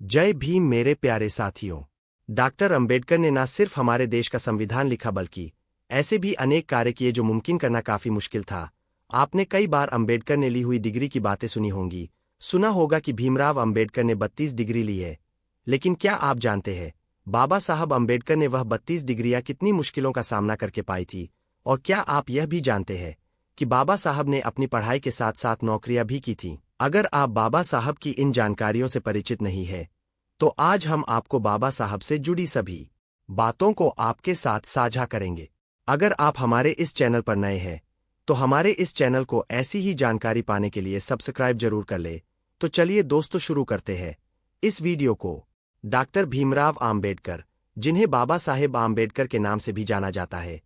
जय भीम मेरे प्यारे साथियों। डॉक्टर अंबेडकर ने न सिर्फ हमारे देश का संविधान लिखा बल्कि ऐसे भी अनेक कार्य किए जो मुमकिन करना काफी मुश्किल था। आपने कई बार अंबेडकर ने ली हुई डिग्री की बातें सुनी होंगी। सुना होगा कि भीमराव अंबेडकर ने 32 डिग्री ली है। लेकिन क्या आप जानते हैं बाबा साहब अंबेडकर ने वह 32 डिग्रियां कितनी मुश्किलों का सामना करके पाई थी? और क्या आप यह भी जानते हैं कि बाबा साहब ने अपनी पढ़ाई के साथ साथ नौकरियां भी की थीं? अगर आप बाबा साहब की इन जानकारियों से परिचित नहीं है तो आज हम आपको बाबा साहब से जुड़ी सभी बातों को आपके साथ साझा करेंगे। अगर आप हमारे इस चैनल पर नए हैं तो हमारे इस चैनल को ऐसी ही जानकारी पाने के लिए सब्सक्राइब जरूर कर ले। तो चलिए दोस्तों शुरू करते हैं इस वीडियो को। डॉक्टर भीमराव आम्बेडकर, जिन्हें बाबा साहेब आम्बेडकर के नाम से भी जाना जाता है,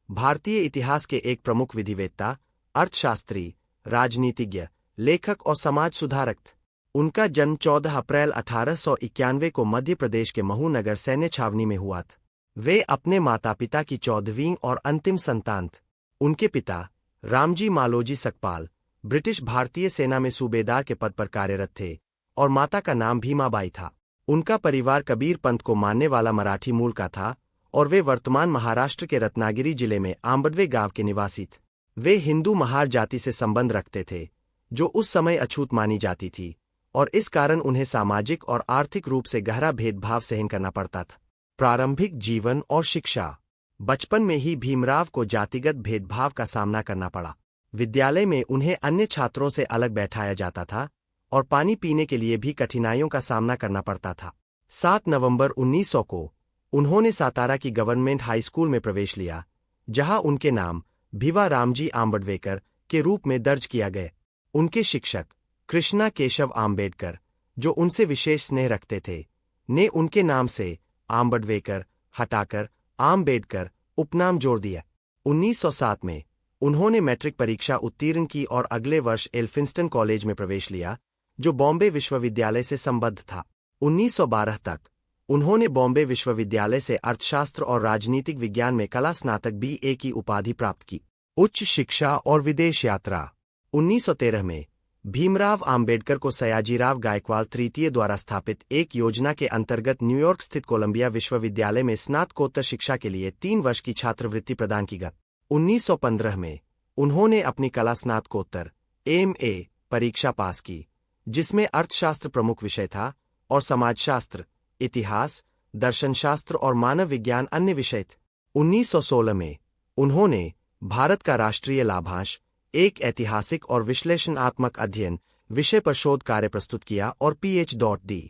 भारतीय इतिहास के एक प्रमुख विधिवेत्ता, अर्थशास्त्री, राजनीतिज्ञ, लेखक और समाज सुधारक थे। उनका जन्म 14 अप्रैल 1891 को मध्य प्रदेश के महू नगर सैन्य छावनी में हुआ था। वे अपने माता पिता की 14वीं और अंतिम संतान थे। उनके पिता रामजी मालोजी सकपाल ब्रिटिश भारतीय सेना में सूबेदार के पद पर कार्यरत थे और माता का नाम भीमाबाई था। उनका परिवार कबीर पंथ को मानने वाला मराठी मूल का था और वे वर्तमान महाराष्ट्र के रत्नागिरी जिले में आंबडवे गांव के निवासी थे। वे हिंदू महार जाति से संबंध रखते थे जो उस समय अछूत मानी जाती थी और इस कारण उन्हें सामाजिक और आर्थिक रूप से गहरा भेदभाव सहन करना पड़ता था। प्रारंभिक जीवन और शिक्षा। बचपन में ही भीमराव को जातिगत भेदभाव का सामना करना पड़ा। विद्यालय में उन्हें अन्य छात्रों से अलग बैठाया जाता था और पानी पीने के लिए भी कठिनाइयों का सामना करना पड़ता था। 7 नवंबर 1900 को उन्होंने सातारा की गवर्नमेंट हाई स्कूल में प्रवेश लिया, जहां उनके नाम भिवा रामजी आम्बेडकर के रूप में दर्ज किया गया। उनके शिक्षक कृष्णा केशव आम्बेडकर, जो उनसे विशेष स्नेह रखते थे, ने उनके नाम से आम्बेडकर हटाकर आम्बेडकर उपनाम जोड़ दिया। 1907 में उन्होंने मैट्रिक परीक्षा उत्तीर्ण की और अगले वर्ष एल्फिंस्टन कॉलेज में प्रवेश लिया, जो बॉम्बे विश्वविद्यालय से संबद्ध था। 1912 तक उन्होंने बॉम्बे विश्वविद्यालय से अर्थशास्त्र और राजनीतिक विज्ञान में कला स्नातक BA की उपाधि प्राप्त की। उच्च शिक्षा और विदेश यात्रा। 1913 में भीमराव आम्बेडकर को सयाजीराव गायकवाड़ तृतीय द्वारा स्थापित एक योजना के अंतर्गत न्यूयॉर्क स्थित कोलंबिया विश्वविद्यालय में स्नातकोत्तर शिक्षा के लिए 3 वर्ष की छात्रवृत्ति प्रदान की गई। 1915 में उन्होंने अपनी कला स्नातकोत्तर MA परीक्षा पास की, जिसमें अर्थशास्त्र प्रमुख विषय था और समाजशास्त्र, इतिहास, दर्शनशास्त्र और मानव विज्ञान अन्य विषय थे। 1916 में उन्होंने भारत का राष्ट्रीय लाभांश, एक ऐतिहासिक और विश्लेषणात्मक अध्ययन विषय पर शोध कार्य प्रस्तुत किया और PhD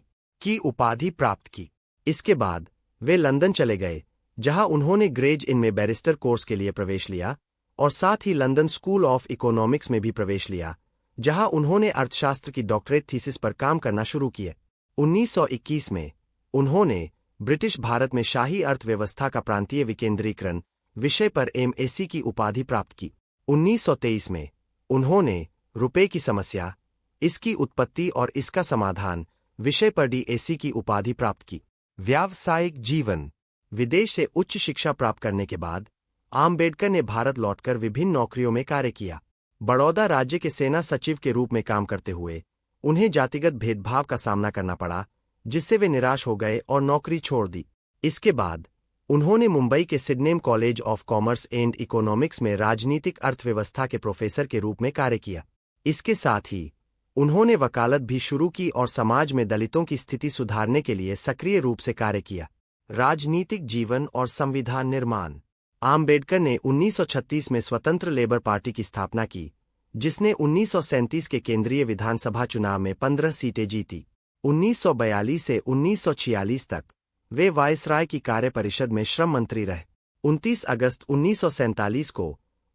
की उपाधि प्राप्त की। इसके बाद वे लंदन चले गए, जहां उन्होंने ग्रेज इन में बैरिस्टर कोर्स के लिए प्रवेश लिया और साथ ही लंदन स्कूल ऑफ इकोनॉमिक्स में भी प्रवेश लिया, जहां उन्होंने अर्थशास्त्र की डॉक्टरेट थीसिस पर काम करना शुरू किया। 1921 में उन्होंने ब्रिटिश भारत में शाही अर्थव्यवस्था का प्रांतीय विकेंद्रीकरण विषय पर MSc की उपाधि प्राप्त की। 1923 में उन्होंने रुपए की समस्या, इसकी उत्पत्ति और इसका समाधान विषय पर DSc की उपाधि प्राप्त की। व्यावसायिक जीवन। विदेश से उच्च शिक्षा प्राप्त करने के बाद आम्बेडकर ने भारत लौटकर विभिन्न नौकरियों में कार्य किया। बड़ौदा राज्य के सेना सचिव के रूप में काम करते हुए उन्हें जातिगत भेदभाव का सामना करना पड़ा, जिससे वे निराश हो गए और नौकरी छोड़ दी। इसके बाद उन्होंने मुंबई के Sydenham college of commerce and economics में राजनीतिक अर्थव्यवस्था के प्रोफेसर के रूप में कार्य किया। इसके साथ ही उन्होंने वकालत भी शुरू की और समाज में दलितों की स्थिति सुधारने के लिए सक्रिय रूप से कार्य किया। राजनीतिक जीवन और संविधान निर्माण। आम्बेडकर ने 1936 में स्वतंत्र लेबर पार्टी की स्थापना की, जिसने 1937 के केंद्रीय विधानसभा चुनाव में 15 सीटें जीती। 1942 से 1946 तक वे वायसराय की कार्य परिषद में श्रम मंत्री रहे। 29 अगस्त 1947 को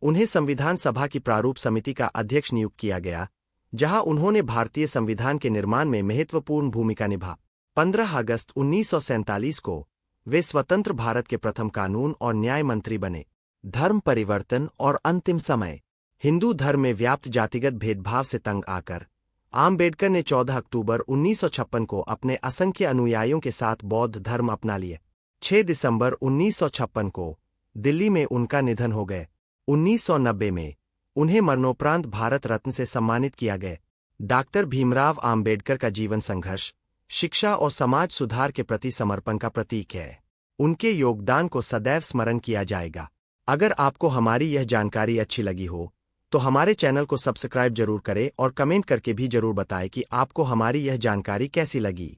उन्हें संविधान सभा की प्रारूप समिति का अध्यक्ष नियुक्त किया गया, जहां उन्होंने भारतीय संविधान के निर्माण में महत्वपूर्ण भूमिका निभा। 15 अगस्त 1947 को वे स्वतंत्र भारत के प्रथम कानून और न्याय मंत्री बने। धर्म परिवर्तन और अंतिम समय। हिंदू धर्म में व्याप्त जातिगत भेदभाव से तंग आकर आम्बेडकर ने 14 अक्टूबर 1956 को अपने असंख्य अनुयायियों के साथ बौद्ध धर्म अपना लिया। 6 दिसंबर 1956 को दिल्ली में उनका निधन हो गया। 1990 में उन्हें मरणोपरांत भारत रत्न से सम्मानित किया गया। डॉक्टर भीमराव आम्बेडकर का जीवन संघर्ष, शिक्षा और समाज सुधार के प्रति समर्पण का प्रतीक है। उनके योगदान को सदैव स्मरण किया जाएगा। अगर आपको हमारी यह जानकारी अच्छी लगी हो तो हमारे चैनल को सब्सक्राइब जरूर करें और कमेंट करके भी जरूर बताएं कि आपको हमारी यह जानकारी कैसी लगी।